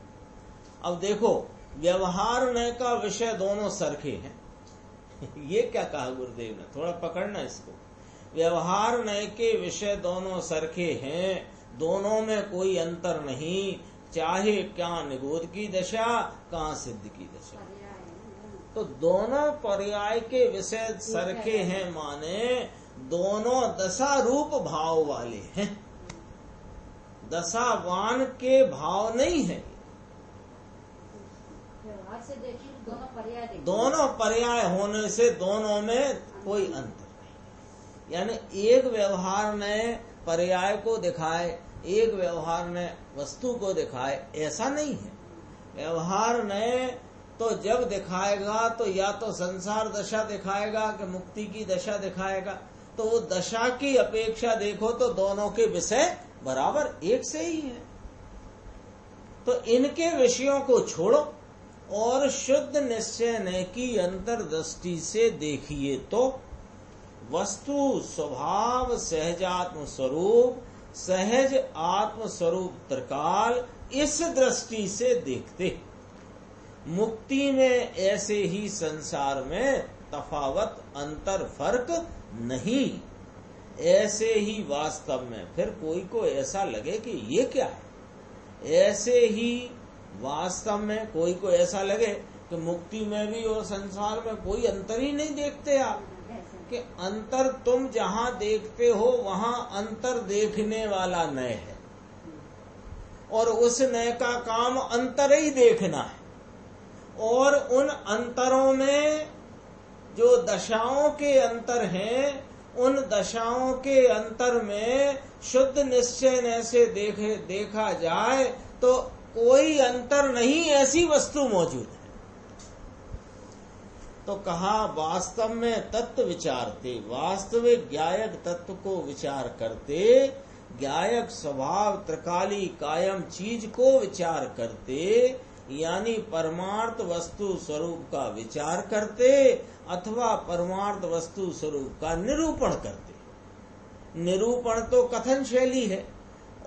अब देखो, व्यवहार नय का विषय दोनों सरखे हैं। ये क्या कहा गुरुदेव ने, थोड़ा पकड़ना इसको। व्यवहार नय के विषय दोनों सरखे हैं, दोनों में कोई अंतर नहीं, चाहे क्या निगोद की दशा, कहाँ सिद्ध की दशा। तो दोनों पर्याय के विषय सरखे हैं, माने दोनों दशा रूप भाव वाले हैं, दशावान के भाव नहीं है। व्यवहार से देखें दोनों पर्याय होने से दोनों में कोई अंतर नहीं। यानी एक व्यवहार ने पर्याय को दिखाए, एक व्यवहार ने वस्तु को दिखाए, ऐसा नहीं है। व्यवहार ने तो जब दिखाएगा तो या तो संसार दशा दिखाएगा कि मुक्ति की दशा दिखाएगा, तो वो दशा की अपेक्षा देखो तो दोनों के विषय बराबर एक से ही है। तो इनके विषयों को छोड़ो और शुद्ध निश्चय ने की अंतर्दृष्टि से देखिए तो वस्तु स्वभाव सहजात्म स्वरूप, सहज आत्म स्वरूप त्रिकाल, इस दृष्टि से देखते मुक्ति में ऐसे ही संसार में तफावत अंतर फर्क नहीं, ऐसे ही वास्तव में फिर कोई को ऐसा लगे कि ये क्या है, ऐसे ही वास्तव में कोई को ऐसा लगे कि मुक्ति में भी और संसार में कोई अंतर ही नहीं देखते आप, कि अंतर तुम जहाँ देखते हो वहाँ अंतर देखने वाला नय है और उस नय का काम अंतर ही देखना है। और उन अंतरों में जो दशाओं के अंतर हैं, उन दशाओं के अंतर में शुद्ध निश्चय से देखा जाए तो कोई अंतर नहीं, ऐसी वस्तु मौजूद है। तो कहा वास्तव में तत्व विचारते, वास्तविक ज्ञायक तत्व को विचार करते, ज्ञायक स्वभाव त्रिकाली कायम चीज को विचार करते, यानी परमार्थ वस्तु स्वरूप का विचार करते अथवा परमार्थ वस्तु स्वरूप का निरूपण करते। निरूपण तो कथन शैली है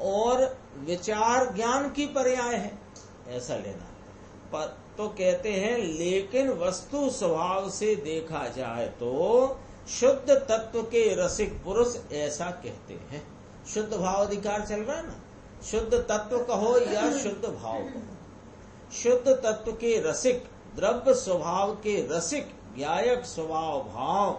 और विचार ज्ञान की पर्याय है, ऐसा लेना। पर तो कहते हैं लेकिन वस्तु स्वभाव से देखा जाए तो शुद्ध तत्व के रसिक पुरुष ऐसा कहते हैं। शुद्ध भाव अधिकार चल रहा है ना, शुद्ध तत्व कहो या शुद्ध भाव कहो। शुद्ध तत्व के रसिक, द्रव्य स्वभाव के रसिक, ज्ञायक स्वभाव भाव,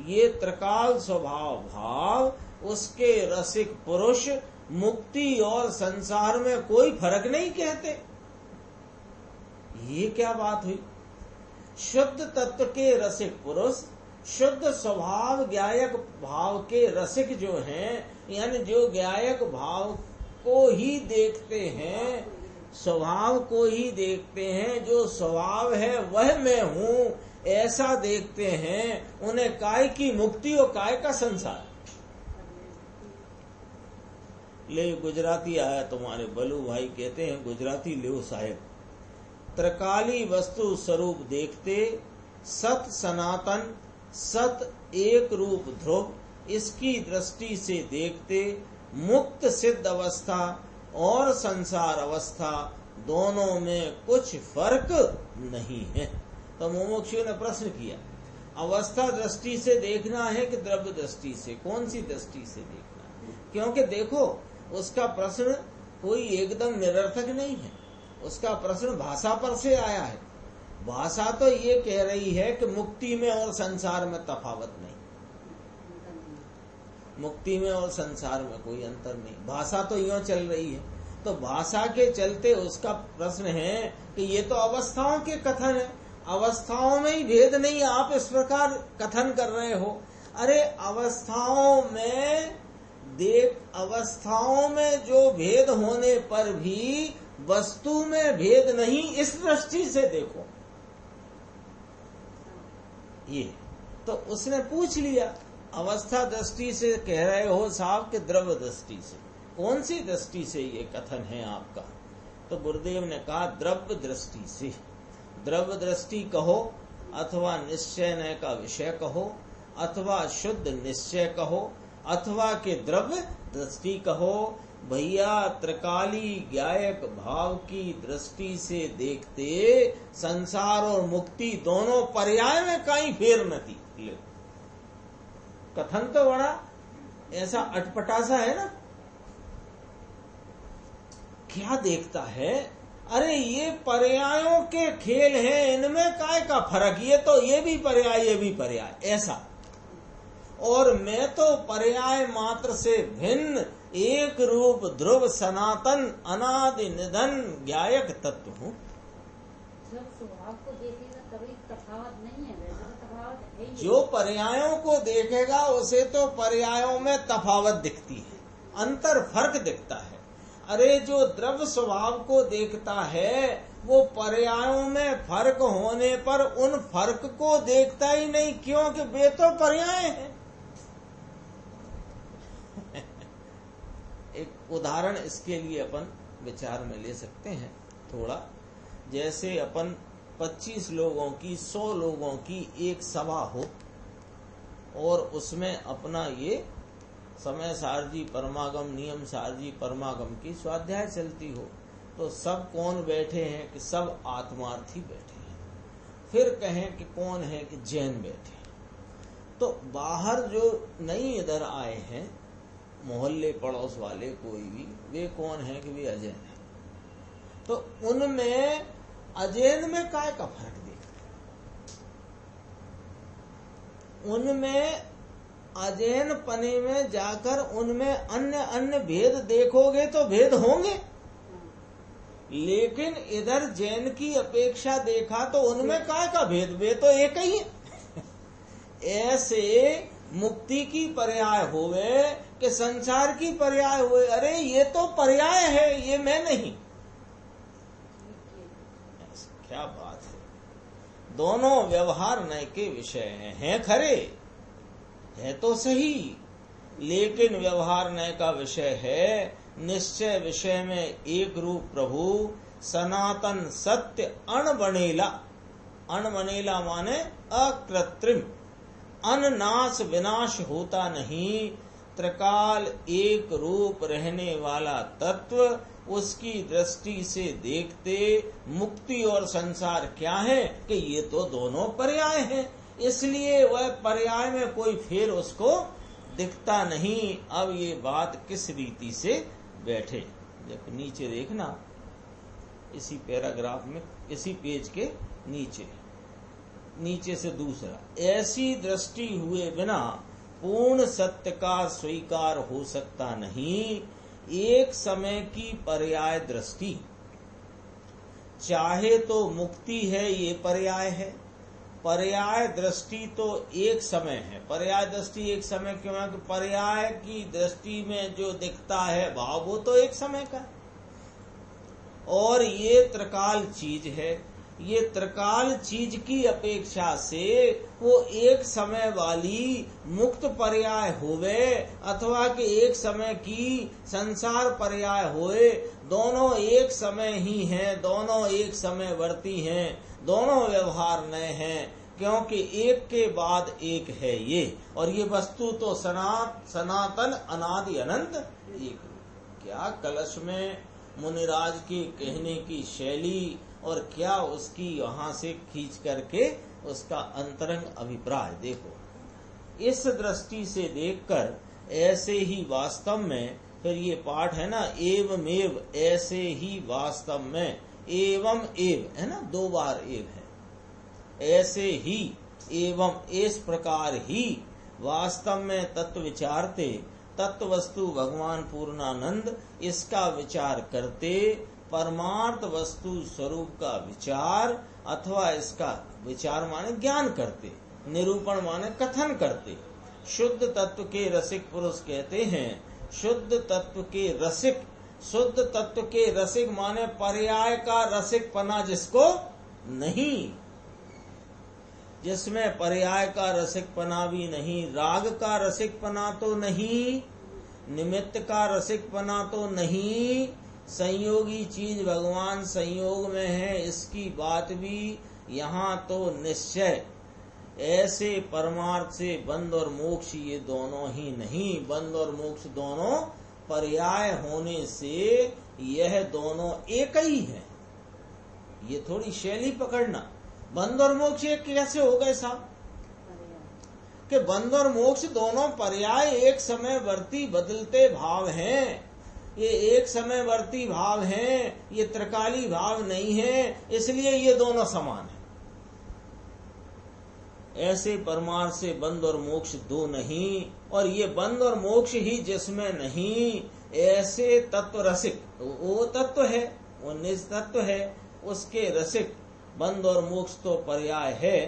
ये त्रिकाल स्वभाव भाव, उसके रसिक पुरुष मुक्ति और संसार में कोई फर्क नहीं कहते। ये क्या बात हुई? शुद्ध तत्व के रसिक पुरुष, शुद्ध स्वभाव ज्ञायक भाव के रसिक जो हैं, यानी जो ज्ञायक भाव को ही देखते हैं, स्वभाव को ही देखते हैं, जो स्वभाव है वह मैं हूँ ऐसा देखते हैं, उन्हें काय की मुक्ति और काय का संसार। ले गुजराती आया तुम्हारे बलू भाई, कहते हैं गुजराती ले साहेब, त्रिकाली वस्तु स्वरूप देखते, सत सनातन सत एक रूप ध्रुव, इसकी दृष्टि से देखते मुक्त सिद्ध अवस्था और संसार अवस्था दोनों में कुछ फर्क नहीं है। तो मुमुक्षु ने प्रश्न किया, अवस्था दृष्टि से देखना है कि द्रव्य दृष्टि से, कौन सी दृष्टि से देखना है? क्योंकि देखो उसका प्रश्न कोई एकदम निरर्थक नहीं है, उसका प्रश्न भाषा पर से आया है। भाषा तो ये कह रही है कि मुक्ति में और संसार में तफावत नहीं, मुक्ति में और संसार में कोई अंतर नहीं, भाषा तो यूं चल रही है। तो भाषा के चलते उसका प्रश्न है कि ये तो अवस्थाओं के कथन है, अवस्थाओं में ही भेद नहीं, आप इस प्रकार कथन कर रहे हो। अरे अवस्थाओं में देख, अवस्थाओं में जो भेद होने पर भी वस्तु में भेद नहीं, इस दृष्टि से देखो। ये तो उसने पूछ लिया, अवस्था दृष्टि से कह रहे हो साहब कि द्रव्य दृष्टि से, कौन सी दृष्टि से ये कथन है आपका? तो गुरुदेव ने कहा द्रव्य दृष्टि से। द्रव्य दृष्टि कहो अथवा निश्चय नय का विषय कहो अथवा शुद्ध निश्चय कहो अथवा के द्रव्य दृष्टि कहो, भैया त्रिकाली ज्ञायक भाव की दृष्टि से देखते संसार और मुक्ति दोनों पर्याय में कहीं फेर न थी। कथन तो बड़ा ऐसा अटपटा सा है ना। क्या देखता है, अरे ये पर्यायों के खेल हैं, इनमें काय का फर्क, ये तो ये भी पर्याय ये भी पर्याय ऐसा, और मैं तो पर्याय मात्र से भिन्न एक रूप ध्रुव सनातन अनादि निधन ज्ञायक तत्व हूँ। जब स्वभाव को देखेगा तभी तफावत नहीं है, वैसे तो तफावत है ही। जो पर्यायों को देखेगा उसे तो पर्यायों में तफावत दिखती है, अंतर फर्क दिखता है। अरे जो द्रव्य स्वभाव को देखता है वो पर्यायों में फर्क होने पर उन फर्क को देखता ही नहीं, क्योंकि वे तो पर्याय हैं। एक उदाहरण इसके लिए अपन विचार में ले सकते हैं थोड़ा। जैसे अपन 25 लोगों की 100 लोगों की एक सभा हो और उसमें अपना ये समय सारजी परमागम नियम सारजी परमागम की स्वाध्याय चलती हो, तो सब कौन बैठे हैं कि सब आत्मार्थी बैठे हैं। फिर कहें कि कौन है कि जैन बैठे हैं। तो बाहर जो नहीं इधर आए हैं मोहल्ले पड़ोस वाले कोई भी, वे कौन है कि वे अजैन है। तो उनमें अजैन में काय का फर्क देखते, उनमें अजैन पने में जाकर उनमें अन्य अन्य भेद देखोगे तो भेद होंगे, लेकिन इधर जैन की अपेक्षा देखा तो उनमें काय का भेद, वे तो एक ही है। ऐसे मुक्ति की पर्याय होवे कि संसार की पर्याय हुए, अरे ये तो पर्याय है, ये मैं नहीं। क्या बात है, दोनों व्यवहार नय के विषय हैं खरे, है तो सही, लेकिन व्यवहार नय का विषय है। निश्चय विषय में एक रूप प्रभु सनातन सत्य अणबनेला, अणबनेला माने अकृत्रिम, अननाश विनाश होता नहीं, त्रिकाल एक रूप रहने वाला तत्व, उसकी दृष्टि से देखते मुक्ति और संसार क्या है कि ये तो दोनों पर्याय हैं, इसलिए वह पर्याय में कोई फेर उसको दिखता नहीं। अब ये बात किस रीति से बैठे, देखो नीचे देखना, इसी पैराग्राफ में इसी पेज के नीचे से दूसरा, ऐसी दृष्टि हुए बिना पूर्ण सत्य का स्वीकार हो सकता नहीं। एक समय की पर्याय दृष्टि, चाहे तो मुक्ति है ये पर्याय है, पर्याय दृष्टि तो एक समय है। पर्याय दृष्टि एक समय क्यों है कि पर्याय की दृष्टि में जो दिखता है भाव वो तो एक समय का, और ये त्रिकाल चीज है, ये त्रिकाल चीज की अपेक्षा से वो एक समय वाली मुक्त पर्याय होवे अथवा कि एक समय की संसार पर्याय होए, दोनों एक समय ही हैं, दोनों एक समय वर्ती हैं, दोनों व्यवहार नए हैं, क्योंकि एक के बाद एक है ये, और ये वस्तु तो सनातन अनादि अनंत एक। क्या कलश में मुनिराज के कहने की शैली और क्या उसकी वहां से खींच करके उसका अंतरंग अभिप्राय देखो। इस दृष्टि से देखकर ऐसे ही वास्तव में, फिर ये पाठ है ना एवमेव, ऐसे ही वास्तव में, एवं एव है ना, 2 बार एव है, ऐसे ही एवं इस प्रकार ही वास्तव में तत्व विचारते, तत्व वस्तु भगवान पूर्णानंद इसका विचार करते, परमार्थ वस्तु स्वरूप का विचार अथवा इसका विचार माने ज्ञान करते, निरूपण माने कथन करते। शुद्ध तत्व के रसिक पुरुष कहते हैं, शुद्ध तत्व के रसिक शुद्ध तत्व के रसिक माने पर्याय का रसिक पना जिसको नहीं, जिसमें पर्याय का रसिक पना भी नहीं, राग का रसिक पना तो नहीं, निमित्त का रसिक पना तो नहीं, संयोगी चीज भगवान संयोग में है इसकी बात भी यहाँ तो निश्चय। ऐसे परमार्थ से बंध और मोक्ष ये दोनों ही नहीं, बंध और मोक्ष दोनों पर्याय होने से यह दोनों एक ही है। ये थोड़ी शैली पकड़ना, बंध और मोक्ष एक कैसे हो गए साहब? कि बंध और मोक्ष दोनों पर्याय एक समयवर्ती बदलते भाव हैं, ये एक समयवर्ती भाव हैं, ये त्रिकाली भाव नहीं है, इसलिए ये दोनों समान है। ऐसे परमार्थ से बंध और मोक्ष दो नहीं, और ये बंध और मोक्ष ही जिसमें नहीं, ऐसे तत्व रसिक वो तत्व है, वो निज तत्व है, उसके रसिक बंध और मोक्ष तो पर्याय है।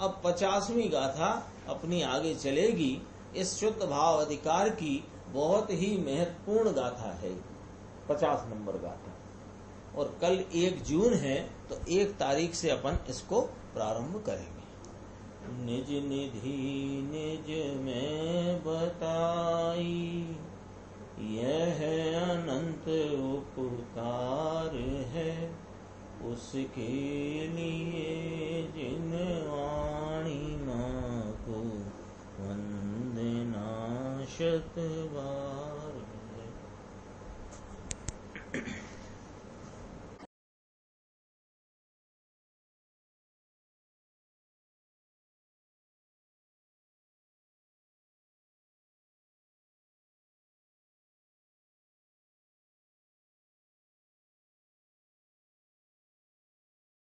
अब 50वीं गाथा अपनी आगे चलेगी। इस शुद्ध भाव अधिकार की बहुत ही महत्वपूर्ण गाथा है, 50 नंबर गाथा, और कल 1 जून है तो 1 तारीख से अपन इसको प्रारंभ करेंगे। निज निधि निज में बताई, यह अनंत उपकार है, उसके लिए जिन वाणी माँ को वंदना शत